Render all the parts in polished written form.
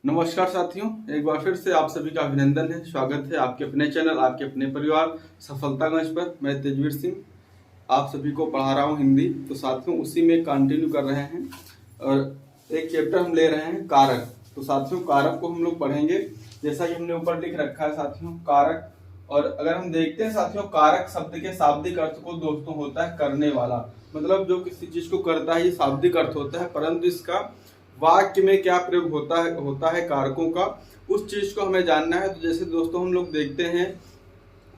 नमस्कार साथियों, एक बार फिर से आप सभी का अभिनंदन है। स्वागत है आपके अपने चैनल, आपके अपने परिवार सफलतागंज पर। मैं तेजवीर सिंह आप सभी को पढ़ा रहा हूं हिंदी। तो साथियों उसी में कंटिन्यू कर रहे हैं और एक चैप्टर हम ले रहे हैं कारक। तो साथियों कारक को हम लोग पढ़ेंगे जैसा कि हमने ऊपर लिख रखा है साथियों कारक। और अगर हम देखते हैं साथियों, कारक शब्द के शाब्दिक अर्थ को दोस्तों होता है करने वाला, मतलब जो किसी चीज को करता है, ये शाब्दिक अर्थ होता है। परंतु इसका वाक्य में क्या प्रयोग होता है कारकों का, उस चीज को हमें जानना है। तो जैसे दोस्तों हम लोग देखते हैं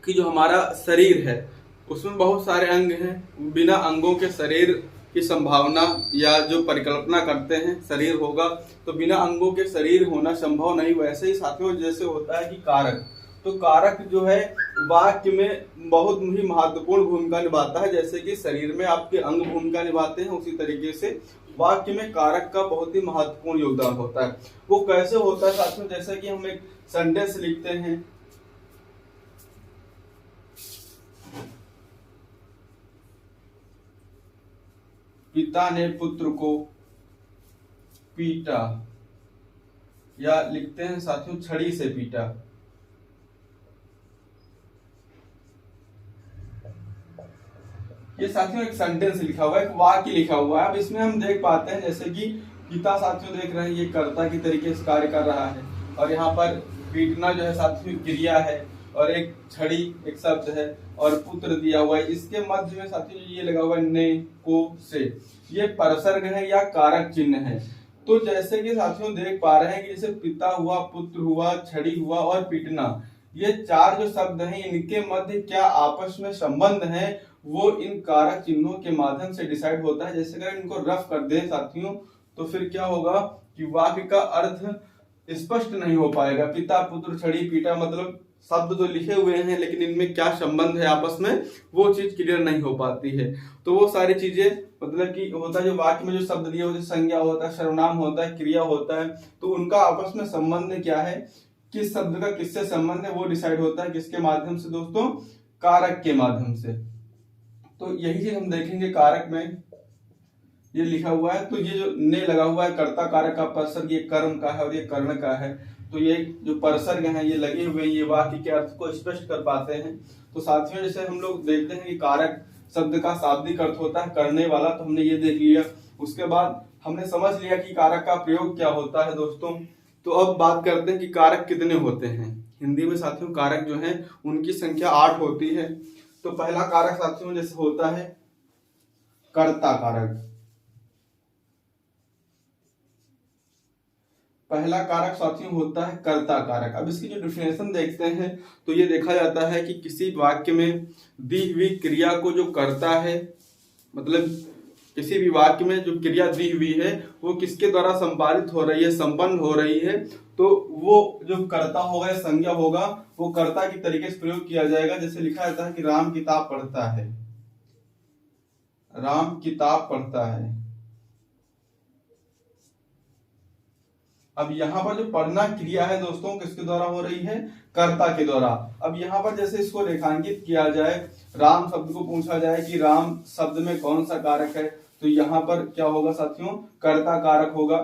कि जो हमारा शरीर है उसमें बहुत सारे अंग हैं। बिना अंगों के शरीर की संभावना या जो परिकल्पना करते हैं शरीर होगा, तो बिना अंगों के शरीर होना संभव नहीं। वैसे ही साथियों जैसे होता है कि कारक, तो कारक जो है वाक्य में बहुत ही महत्वपूर्ण भूमिका निभाता है। जैसे कि शरीर में आपके अंग भूमिका निभाते हैं, उसी तरीके से वाक्य में कारक का बहुत ही महत्वपूर्ण योगदान होता है। वो कैसे होता है साथियों, जैसे कि हम एक सेंटेंस लिखते हैं, पिता ने पुत्र को पीटा, या लिखते हैं साथियों छड़ी से पीटा। ये साथियों एक सेंटेंस लिखा हुआ है, एक वाक्य लिखा हुआ है। अब इसमें हम देख पाते हैं जैसे कि पिता साथियों देख रहे हैं ये कर्ता की तरीके से कार्य कर रहा है, और यहाँ पर पीटना जो है साथियों क्रिया है, और एक छड़ी एक शब्द है, और पुत्र दिया हुआ है। इसके मध्य में साथियों ये लगा हुआ है ने को से, ये परसर्ग है या कारक चिन्ह है। तो जैसे कि साथियों देख पा रहे हैं कि जैसे पिता हुआ, पुत्र हुआ, छड़ी हुआ और पीटना, ये चार जो शब्द हैं इनके मध्य क्या आपस में संबंध है, वो इन कारक चिन्हों के माध्यम से डिसाइड होता है। जैसे अगर इनको रफ कर दें साथियों तो फिर क्या होगा कि वाक्य का अर्थ स्पष्ट नहीं हो पाएगा। पिता, पुत्र, छड़ी, पीटा, मतलब शब्द तो लिखे हुए हैं लेकिन इनमें क्या संबंध है आपस में, वो चीज क्लियर नहीं हो पाती है। तो वो सारी चीजें मतलब कि होता है जो वाक्य में जो शब्द दिए होते हैं, संज्ञा होता है, सर्वनाम होता है, क्रिया होता है, तो उनका आपस में संबंध क्या है, किस शब्द का किससे संबंध है, वो डिसाइड होता है किसके माध्यम से दोस्तों, कारक के माध्यम से। तो यही चीज हम देखेंगे कारक में, ये लिखा हुआ है। तो ये जो ने लगा हुआ है कर्ता कारक का परसर्ग, ये कर्म का है और ये कर्ण का है। तो ये जो परसर्ग हैं ये लगे हुए ये वाक्य के अर्थ को स्पष्ट कर पाते हैं। तो साथियों जैसे हम लोग देखते हैं कि कारक शब्द का शाब्दिक अर्थ होता है करने वाला, तो हमने ये देख लिया। उसके बाद हमने समझ लिया कि कारक का प्रयोग क्या होता है दोस्तों। तो अब बात करते हैं कि कारक कितने होते हैं। हिंदी में साथियों कारक जो है उनकी संख्या 8 होती है। तो पहला कारक साथियों जैसे होता है कर्ता कारक। पहला कारक साथियों होता है कर्ता कारक। अब इसकी जो डिफिनेशन देखते हैं तो ये देखा जाता है कि किसी वाक्य में दी हुई क्रिया को जो करता है, मतलब किसी भी वाक्य में जो क्रिया दी हुई है वो किसके द्वारा संपादित हो रही है, संपन्न हो रही है, तो वो जो कर्ता होगा या संज्ञा होगा वो कर्ता की तरीके से प्रयोग किया जाएगा। जैसे लिखा जाता है कि राम किताब पढ़ता है, राम किताब पढ़ता है। अब यहाँ पर जो पढ़ना क्रिया है दोस्तों किसके द्वारा हो रही है, कर्ता के द्वारा। अब यहाँ पर जैसे इसको रेखांकित किया जाए, राम शब्द को पूछा जाए कि राम शब्द में कौन सा कारक है, तो यहाँ पर क्या होगा साथियों, कर्ता कारक होगा।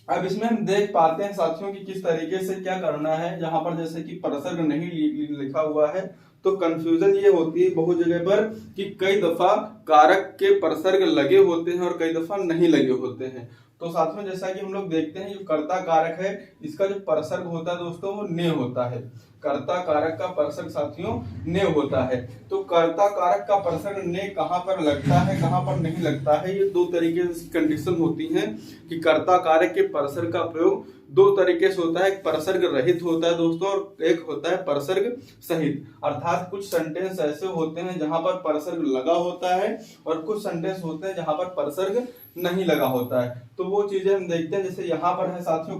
अब इसमें हम देख पाते हैं साथियों कि किस तरीके से क्या करना है। जहां पर जैसे कि परसर्ग नहीं लिखा हुआ है तो कंफ्यूजन ये होती है बहुत जगह पर कि कई दफा कारक के परसर्ग लगे होते हैं और कई दफा नहीं लगे होते हैं। तो साथियों जैसा कि हम लोग देखते हैं जो कर्ता कारक है इसका जो परसर्ग होता है दोस्तों वो ने होता है। कर्ता कारक का परसर्ग साथियों ने होता है। तो कर्ता कारक का परसर्ग ने कहां पर लगता है, कहां पर नहीं लगता है, ये दो तरीके से कंडीशन होती हैं कि कर्ता कारक के परसर्ग का प्रयोग दो तरीके से होता है। एक परसर्ग रहित होता है दोस्तों और एक होता है परसर्ग सहित। अर्थात कुछ सेंटेंस ऐसे होते हैं जहां पर परसर्ग लगा होता है और कुछ सेंटेंस होते हैं जहां पर परसर्ग नहीं लगा होता है। तो वो चीजें हम देखते हैं। जैसे यहाँ पर है साथियों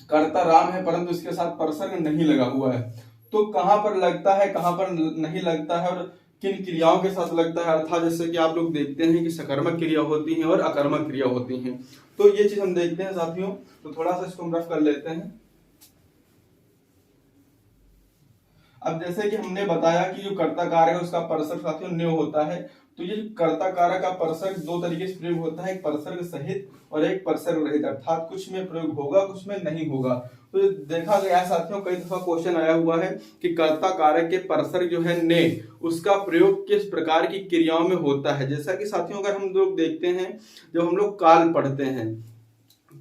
कर्ता राम है परंतु इसके साथ परसर्ग नहीं लगा हुआ है। तो कहां पर लगता है, कहां पर नहीं लगता है और किन क्रियाओं के साथ लगता है। अर्थात जैसे कि आप लोग देखते हैं कि सकर्मक क्रिया होती है और अकर्मक क्रिया होती है। तो ये चीज हम देखते हैं साथियों। तो थोड़ा सा इसको हम रफ कर लेते हैं। अब जैसे कि हमने बताया कि जो कर्ता कारक है उसका परसर्ग साथियों न्यू होता है। तो ये कर्ता कारक का परसर्ग दो तरीके से प्रयोग होता है, एक परसर्ग सहित और एक परसर्ग रहित, अर्थात कुछ में प्रयोग होगा कुछ में नहीं होगा। तो देखा गया साथियों, कई दफा क्वेश्चन आया हुआ है कि कर्ता कारक के परसर्ग जो है ने, उसका प्रयोग किस प्रकार की क्रियाओं में होता है। जैसा कि साथियों अगर हम लोग देखते हैं, जब हम लोग काल पढ़ते हैं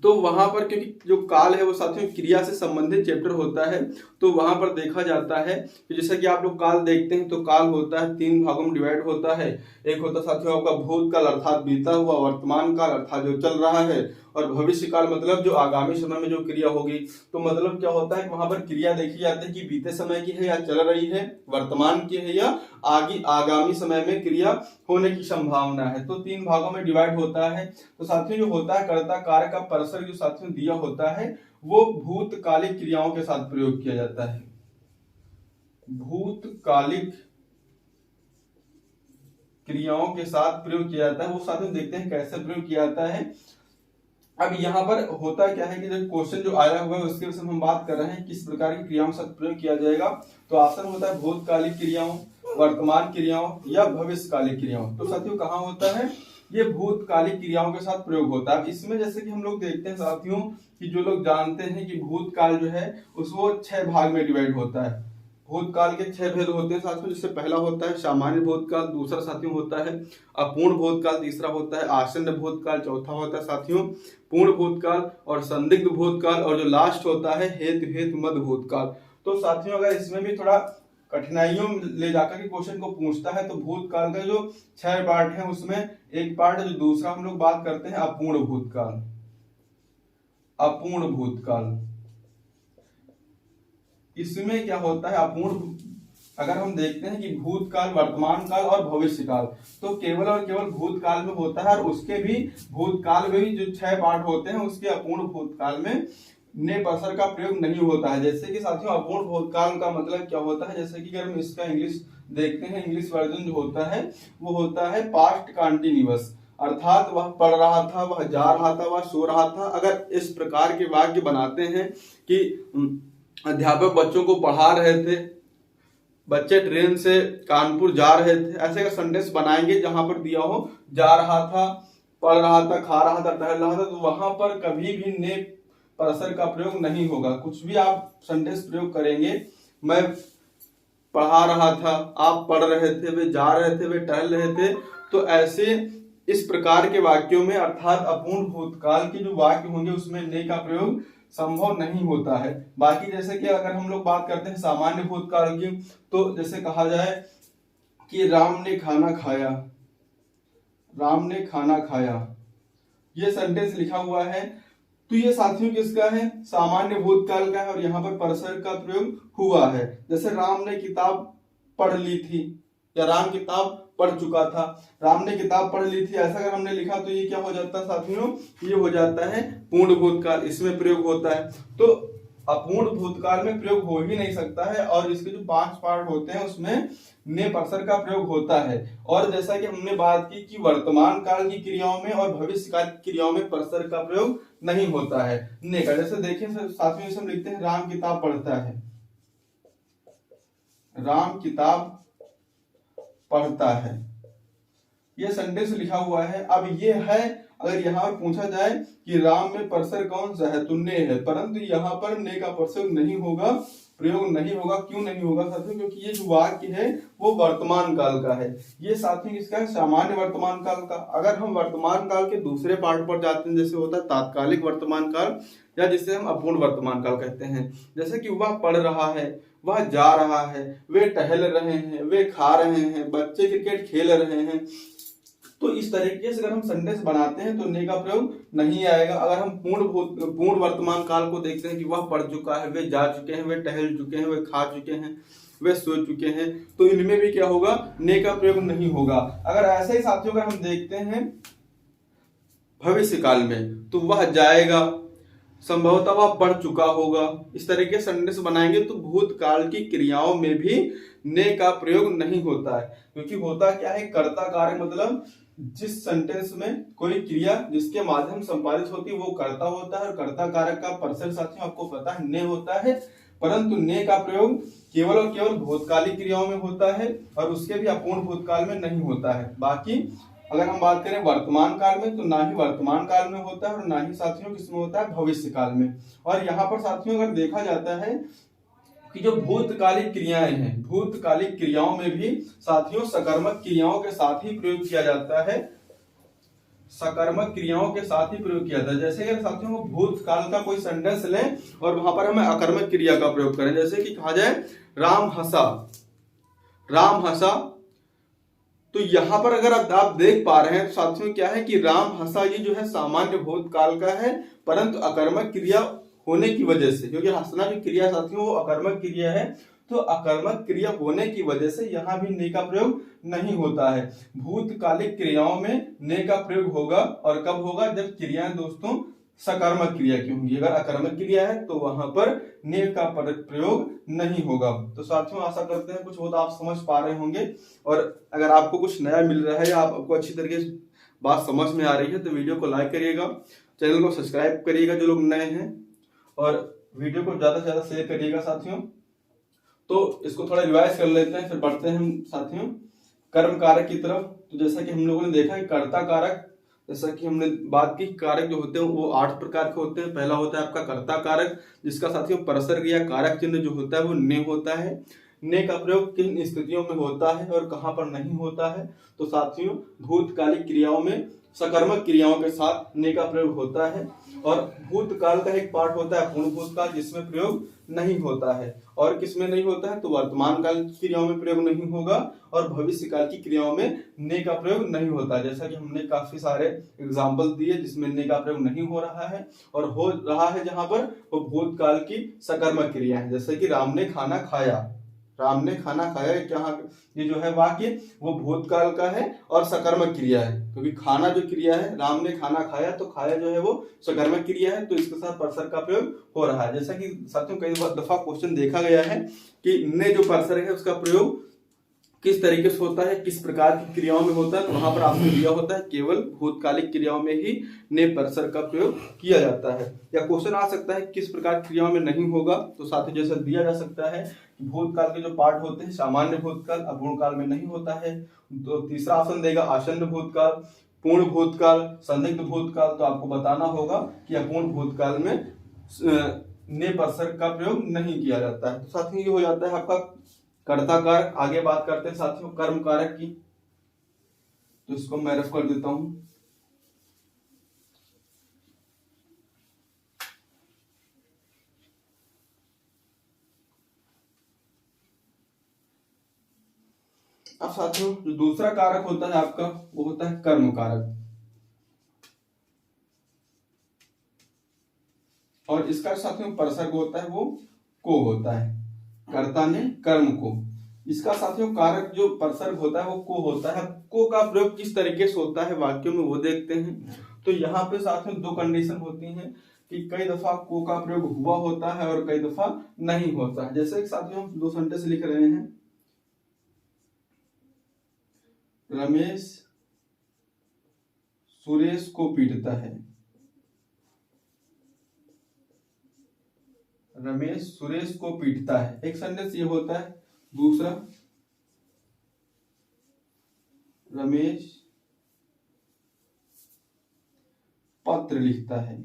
तो वहां पर, क्योंकि जो काल है वो साथियों क्रिया से संबंधित चैप्टर होता है, तो वहां पर देखा जाता है कि जैसे कि आप लोग काल देखते हैं तो काल होता है 3 भागों में डिवाइड होता है। एक होता साथियों आपका भूतकाल अर्थात बीता हुआ, वर्तमान काल अर्थात जो चल रहा है, और भविष्य काल मतलब जो आगामी समय में जो क्रिया होगी। तो मतलब क्या होता है, वहां पर क्रिया देखी जाती है कि बीते समय की है या चल रही है, वर्तमान की है या आगामी समय में क्रिया होने की संभावना है। तो 3 भागों में डिवाइड होता है। तो साथियों जो होता है कर्ता कारक का परसर्ग जो साथियों दिया होता है वो भूतकालिक क्रियाओं के साथ प्रयोग किया जाता है। भूतकालिक क्रियाओं के साथ प्रयोग किया जाता है, वो साथियों देखते हैं कैसे प्रयोग किया जाता है। अब यहाँ पर होता क्या है कि जब क्वेश्चन जो आया हुआ है उसके विषय में हम बात कर रहे हैं किस प्रकार की क्रियाओं के साथ प्रयोग किया जाएगा। तो ऑप्शन होता है भूतकालिक क्रियाओं, वर्तमान क्रियाओं या भविष्यकालिक क्रियाओं। तो साथियों कहाँ होता है, ये भूतकालिक क्रियाओं के साथ प्रयोग होता है। इसमें जैसे कि हम लोग देखते हैं साथियों कि जो लोग जानते हैं कि भूतकाल जो है उसको 6 भाग में डिवाइड होता है। भूतकाल के 6 भेद होते हैं साथियों, जिससे पहला होता है सामान्य भूतकाल, दूसरा साथियों होता है अपूर्ण भूतकाल, तीसरा होता है आसन्न भूतकाल, चौथा होता है साथियों पूर्ण भूतकाल और संदिग्ध भूतकाल, और जो लास्ट होता है हेतु मध्य भूतकाल। तो साथियों अगर इसमें भी थोड़ा कठिनाइयों में ले जाकर के क्वेश्चन को पूछता है तो भूतकाल का जो 6 पार्ट है उसमें एक पार्ट है जो दूसरा हम लोग बात करते हैं अपूर्ण भूतकाल। अपूर्ण भूतकाल इसमें क्या होता है, अपूर्ण अगर हम देखते हैं कि भूतकाल, वर्तमान काल और भविष्य काल, तो केवल और केवल भूतकाल में होता है, और उसके भी भूतकाल में भी जो 6 पार्ट होते हैं उसके अपूर्ण भूतकाल में ने परसर्ग का प्रयोग नहीं होता है। जैसे कि साथियों अपूर्ण भूतकाल का मतलब क्या होता है, जैसे कि अगर हम इसका इंग्लिश देखते हैं, इंग्लिश वर्जन जो होता है वो होता है पास्ट कंटिन्यूअस, अर्थात वह पढ़ रहा था, वह जा रहा था, वह सो रहा था। अगर इस प्रकार के वाक्य बनाते हैं कि अध्यापक बच्चों को पढ़ा रहे थे, बच्चे ट्रेन से कानपुर जा रहे थे, ऐसे का सेंटेंस बनाएंगे जहां पर दिया हो जा रहा था, पढ़ रहा था, खा रहा था, टहल रहा था, तो वहां पर कभी भी ने परसर्ग का प्रयोग नहीं होगा। कुछ भी आप सेंटेंस प्रयोग करेंगे, मैं पढ़ा रहा था, आप पढ़ रहे थे, वे जा रहे थे, वे टहल रहे थे, तो ऐसे इस प्रकार के वाक्यों में अर्थात अपूर्ण भूतकाल के जो वाक्य होंगे उसमें ने का प्रयोग संभव नहीं होता है। बाकी जैसे कि अगर हम लोग बात करते हैं सामान्य भूतकाल की, तो जैसे कहा जाए कि राम ने खाना खाया, राम ने खाना खाया, ये सेंटेंस लिखा हुआ है, तो ये साथियों किसका है, सामान्य भूतकाल का है, और यहाँ पर परसर्ग का प्रयोग हुआ है। जैसे राम ने किताब पढ़ ली थी, या राम किताब पढ़ चुका था, राम ने किताब पढ़ ली थी, ऐसा अगर हमने लिखा तो ये क्या हो जाता है साथियों, ये हो जाता है पूर्ण भूतकाल, इसमें प्रयोग होता है। तो अपूर्ण भूतकाल में प्रयोग हो ही नहीं सकता है, और इसके जो 5 पार्ट होते हैं उसमें ने परसर्ग का प्रयोग होता है। और जैसा कि हमने बात की कि वर्तमान काल की क्रियाओं में और भविष्य काल की क्रियाओं में परसर्ग का प्रयोग नहीं होता है ने का। जैसे देखिए साथियों हम लिखते हैं राम किताब पढ़ता है, राम किताब पढ़ता है, ये सेंटेंस लिखा हुआ है। अब ये है, अगर यहाँ पर पूछा जाए कि राम में परसर्ग कौन सा है, तो ने है, परंतु यहाँ पर ने का परसर्ग नहीं होगा, प्रयोग नहीं होगा। क्यों नहीं होगा साथियों, क्योंकि ये जो वाक्य है वो वर्तमान काल का है, ये साथियों किसका है, सामान्य वर्तमान काल का। अगर हम वर्तमान काल के दूसरे पार्ट पर जाते हैं, जैसे होता है तात्कालिक वर्तमान काल, या जिसे हम अपूर्ण वर्तमान काल कहते हैं, जैसे कि वह पढ़ रहा है, वह जा रहा है, वे टहल रहे हैं, वे खा रहे हैं, बच्चे क्रिकेट खेल रहे हैं, तो इस तरीके से अगर हम सेंटेंस बनाते हैं तो ने का प्रयोग नहीं आएगा। अगर हम पूर्ण वर्तमान काल को देखते हैं कि वह पढ़ चुका है, वे जा चुके हैं, वे टहल चुके हैं, वे खा चुके हैं, वे सो चुके हैं, तो इनमें भी क्या होगा, ने का प्रयोग नहीं होगा। अगर ऐसे ही साथियों अगर हम देखते हैं भविष्य काल में, तो वह जाएगा, संभवतः वह पढ़ चुका होगा, इस तरीके से सेंटेंस बनाएंगे तो भूतकाल की क्रियाओं में भी ने का प्रयोग नहीं होता है। क्योंकि होता क्या है, कर्ता कारक मतलब जिस सेंटेंस में कोई क्रिया जिसके माध्यम संपादित होती है वो कर्ता होता है, और कर्ता कारक का परसर साथियों आपको पता है ने होता है, परंतु ने का प्रयोग केवल और केवल भूतकालिक क्रियाओं में होता है और उसके भी अपूर्ण भूतकाल में नहीं होता है। बाकी अगर हम बात करें वर्तमान काल में तो ना ही वर्तमान काल में होता है और ना ही साथियों किसमें होता है, भविष्य काल में। और यहाँ पर साथियों अगर देखा जाता है कि जो भूतकालिक क्रियाएं हैं, भूतकालिक क्रियाओं में भी साथियों सकर्मक क्रियाओं के साथ ही प्रयोग किया जाता है, सकर्मक क्रियाओं के साथ ही प्रयोग किया जाता है। जैसे अगर साथियों को भूतकाल का कोई सेंटेंस लें और वहां पर हमें अकर्मक क्रिया का प्रयोग करें, जैसे कि कहा जाए राम हंसा, राम हंसा, तो यहां पर अगर आप देख पा रहे हैं तो साथियों क्या है कि राम हंसा ये जो है सामान्य भूतकाल का है, परंतु अकर्मक क्रिया होने की वजह से, क्योंकि हंसना जो क्रिया साथियों वो अकर्मक क्रिया है, तो अकर्मक क्रिया होने की वजह से यहां भी ने का प्रयोग नहीं होता है। भूतकालिक क्रियाओं में ने का प्रयोग होगा, और कब होगा, जब क्रियाएं दोस्तों सकर्मक क्रिया की होंगी। अगर अकर्मक क्रिया है तो वहां पर ने का प्रयोग नहीं होगा। तो साथियों आशा करते हैं कुछ बहुत आप समझ पा रहे होंगे, और अगर आपको कुछ नया मिल रहा है या आपको अच्छी तरीके से बात समझ में आ रही है तो वीडियो को लाइक करिएगा, चैनल को सब्सक्राइब करिएगा जो लोग नए हैं, और वीडियो को ज्यादा से ज्यादा शेयर करिएगा साथियों। तो इसको थोड़ा रिवाइज कर लेते हैं, फिर बढ़ते हैं हम साथियों कर्म कारक की तरफ। तो जैसा कि हम लोगों ने देखा है कर्ता कारक, जैसा कि हमने बात की, कारक जो होते हैं वो 8 प्रकार के होते हैं। पहला होता है आपका कर्ता कारक, जिसका साथियों परसर या कारक चिन्ह जो होता है वो ने होता है। ने का प्रयोग किन स्थितियों में होता है और कहां पर नहीं होता है, तो साथियों भूतकालिक क्रियाओं में सकर्मक क्रियाओं के साथ ने का प्रयोग होता है, और भूतकाल का एक पार्ट होता है पूर्ण भूतकाल जिसमें प्रयोग नहीं होता है। और किसमें नहीं होता है, तो वर्तमान काल की क्रियाओं में प्रयोग नहीं होगा, और भविष्य काल की क्रियाओं में ने का प्रयोग नहीं होता। जैसा कि हमने काफी सारे एग्जाम्पल दिए जिसमें ने का प्रयोग नहीं हो रहा है, और हो रहा है जहां पर वो भूतकाल की सकर्मक क्रिया है। जैसे कि राम ने खाना खाया, राम ने खाना खाया, ये जो है वाक्य वो भूतकाल का है और सकर्मक क्रिया है, क्योंकि खाना जो क्रिया है, राम ने खाना खाया, तो खाया जो है वो सकर्मक क्रिया है, तो इसके साथ परसर का प्रयोग हो रहा है। जैसा कि साथियों कई दफा क्वेश्चन देखा गया है कि ने जो परसर है उसका प्रयोग किस तरीके से होता है, किस प्रकार की क्रियाओं में होता है, तो वहां पर आपको दिया होता है केवल भूतकालिक क्रियाओं में ही ने परसर का प्रयोग किया जाता है। या क्वेश्चन आ सकता है किस प्रकार की क्रियाओं में नहीं होगा, तो साथ ही जैसा दिया जा सकता है कि भूतकाल के जो पार्ट होते हैं सामान्य भूतकाल अपूर्ण काल में नहीं होता है। तो तीसरा ऑप्शन देगा आसन्न भूतकाल, पूर्ण भूतकाल, संदिग्ध भूतकाल, तो आपको बताना होगा कि अपूर्ण भूतकाल में ने परसर का प्रयोग नहीं किया जाता है। तो साथियों ये हो जाता है आपका कर्ता कारक। आगे बात करते हैं साथियों कर्म कारक की, तो इसको मैं रफ कर देता हूं। अब साथियों जो दूसरा कारक होता है आपका वो होता है कर्म कारक, और इसका साथियों परसर्ग होता है वो को होता है, कर्ता ने कर्म को। इसका साथियों कारक जो परसर्ग होता है वो को होता है। को का प्रयोग किस तरीके से होता है वाक्यों में वो देखते हैं। तो यहाँ पे साथियों दो कंडीशन होती हैं कि कई दफा को का प्रयोग हुआ होता है और कई दफा नहीं होता है। जैसे साथियों हम दो सेंटेंस लिख रहे हैं, रमेश सुरेश को पीटता है, रमेश सुरेश को पीटता है, एक सेंटेंस ये होता है। दूसरा रमेश पत्र लिखता है,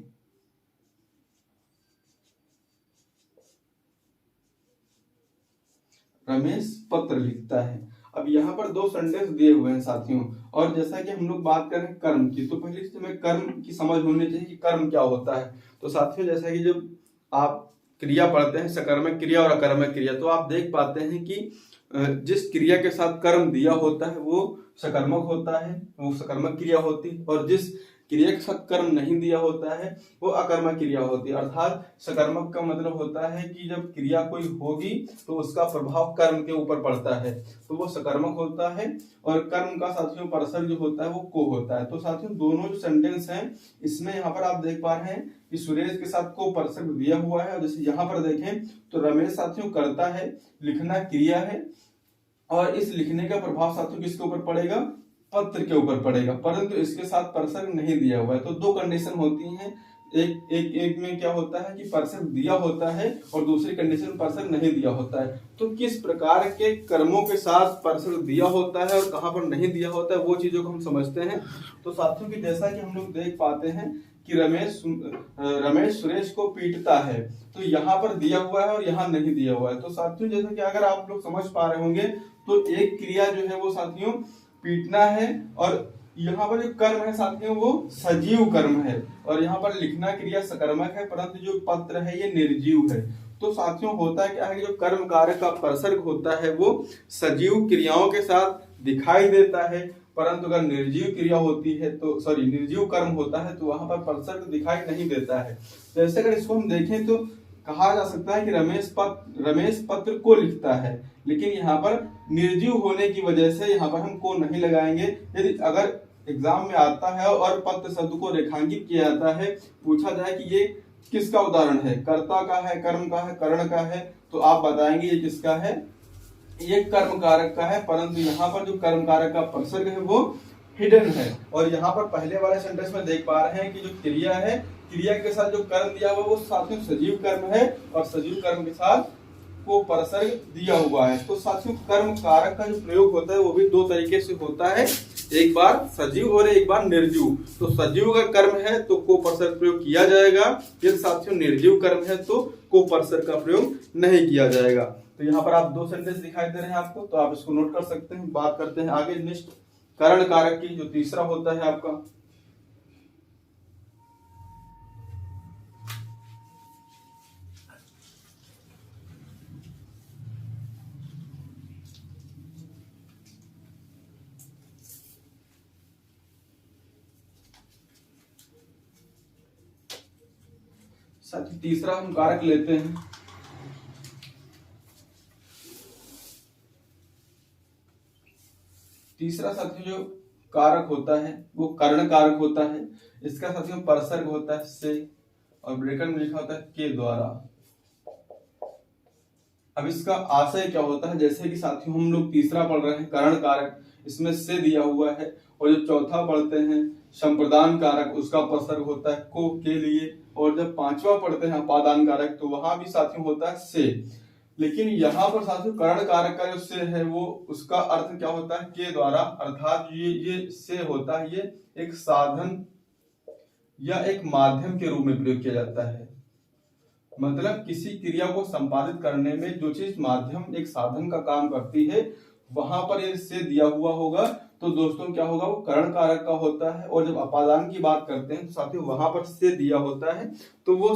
रमेश पत्र लिखता है। अब यहाँ पर दो सेंटेंस दिए हुए हैं साथियों, और जैसा कि हम लोग बात करें कर्म की, तो पहले से हमें कर्म की समझ होनी चाहिए कि कर्म क्या होता है। तो साथियों जैसा कि जब आप क्रिया पढ़ते हैं सकर्मक क्रिया और अकर्मक क्रिया, तो आप देख पाते हैं कि जिस क्रिया के साथ कर्म दिया होता है वो सकर्मक होता है, वो सकर्मक क्रिया होती है, और जिस क्रिया के साथ कर्म नहीं दिया होता है वो अकर्मक क्रिया होती है। अर्थात सकर्मक का मतलब होता है कि जब क्रिया कोई होगी तो उसका प्रभाव कर्म के ऊपर पड़ता है, तो वो सकर्मक होता है। और कर्म का साथियों परसर्ग जो होता है वो को होता है। तो साथियों दोनों जो सेंटेंस हैं इसमें यहाँ पर आप देख पा रहे हैं कि सुरेश के साथ को परसर्ग दिया हुआ है, और जैसे यहाँ पर देखें तो रमेश साथियों करता है, लिखना क्रिया है, और इस लिखने का प्रभाव साथियों किसके ऊपर पड़ेगा, पत्र के ऊपर पड़ेगा, परंतु इसके साथ परसर्ग नहीं दिया हुआ है। तो दो कंडीशन होती हैं, एक में क्या होता है कि परसर्ग दिया होता है और दूसरी कंडीशन में परसर्ग नहीं दिया होता है। तो किस प्रकार के कर्मों के साथ परसर्ग दिया होता है और कहां पर नहीं दिया होता है वो चीजों को हम समझते हैं। तो साथियों की जैसा कि हम लोग देख पाते हैं कि रमेश सुरेश को पीटता है, तो यहाँ पर दिया हुआ है और यहाँ नहीं दिया हुआ है। तो साथियों जैसा कि अगर आप लोग समझ पा रहे होंगे तो एक क्रिया जो है वो साथियों पीटना है, और यहाँ पर जो कर्म है साथियों वो सजीव कर्म है, और यहाँ पर लिखना क्रिया सकर्मक है, परंतु जो पत्र है ये निर्जीव है। तो साथियों होता क्या है कि जो कर्म कारक का परसर्ग होता है वो सजीव क्रियाओं के साथ दिखाई देता है, परंतु अगर निर्जीव क्रिया होती है तो निर्जीव कर्म होता है तो वहां पर परसर्ग दिखाई नहीं देता है। जैसे अगर इसको हम देखें तो कहा जा सकता है कि रमेश पत्र को लिखता है, लेकिन यहाँ पर निर्जीव होने की वजह से यहाँ पर हम को नहीं लगाएंगे। यदि अगर एग्जाम में आता है और पत्र शब्द को रेखांकित किया जाता है, पूछा जाए कि ये किसका उदाहरण है, कर्ता का है, कर्म का है, कर्ण का है, तो आप बताएंगे ये किसका है, ये कर्म कारक का है, परंतु यहाँ पर जो कर्म कारक का परसर्ग है वो हिडन है। और यहाँ पर पहले वाले सेंटेंस में देख पा रहे हैं कि जो क्रिया है, क्रिया के साथ जो कर्म दिया हुआ वो साथियों सजीव कर्म है, और सजीव कर्म के साथ को परसर्ग दिया हुआ है। तो साथियों कर्म कारक का जो प्रयोग होता है वो भी दो तरीके से होता है, एक बार सजीव और एक बार निर्जीव। तो सजीव अगर कर्म है तो को परसर्ग प्रयोग किया जाएगा, यदि साथियों निर्जीव कर्म है तो को परसर्ग का प्रयोग नहीं किया जाएगा। तो यहाँ पर आप दो सेंटेंस दिखाई दे रहे हैं आपको, तो आप इसको नोट कर सकते हैं। बात करते हैं आगे नेक्स्ट करण कारक की, जो तीसरा होता है आपका। तीसरा हम कारक लेते हैं, तीसरा साथियों जो कारक होता है वो कर्ण कारक होता है। इसका साथियों परसर्ग होता है से, और ब्रैकेट में लिखा होता है के द्वारा। अब इसका आशय क्या होता है, जैसे कि साथियों हम लोग तीसरा पढ़ रहे हैं कर्ण कारक, इसमें से दिया हुआ है, और जो चौथा पढ़ते हैं संप्रदान कारक, उसका परसर्ग होता है को के लिए, और जब पांचवा पढ़ते हैं अपादान कारक तो वहां भी साथियों होता है से। लेकिन यहाँ पर साथियों कर्ण कारक का जो से है वो उसका अर्थ क्या होता है के द्वारा, अर्थात ये से होता है, ये एक साधन या एक माध्यम के रूप में प्रयोग किया जाता है। मतलब किसी क्रिया को संपादित करने में जो चीज माध्यम एक साधन का काम करती है वहां पर ये से दिया हुआ होगा तो दोस्तों क्या होगा, वो कर्ण कारक का होता है। और जब अपादान की बात करते हैं तो साथियों वहां पर से दिया होता है तो वो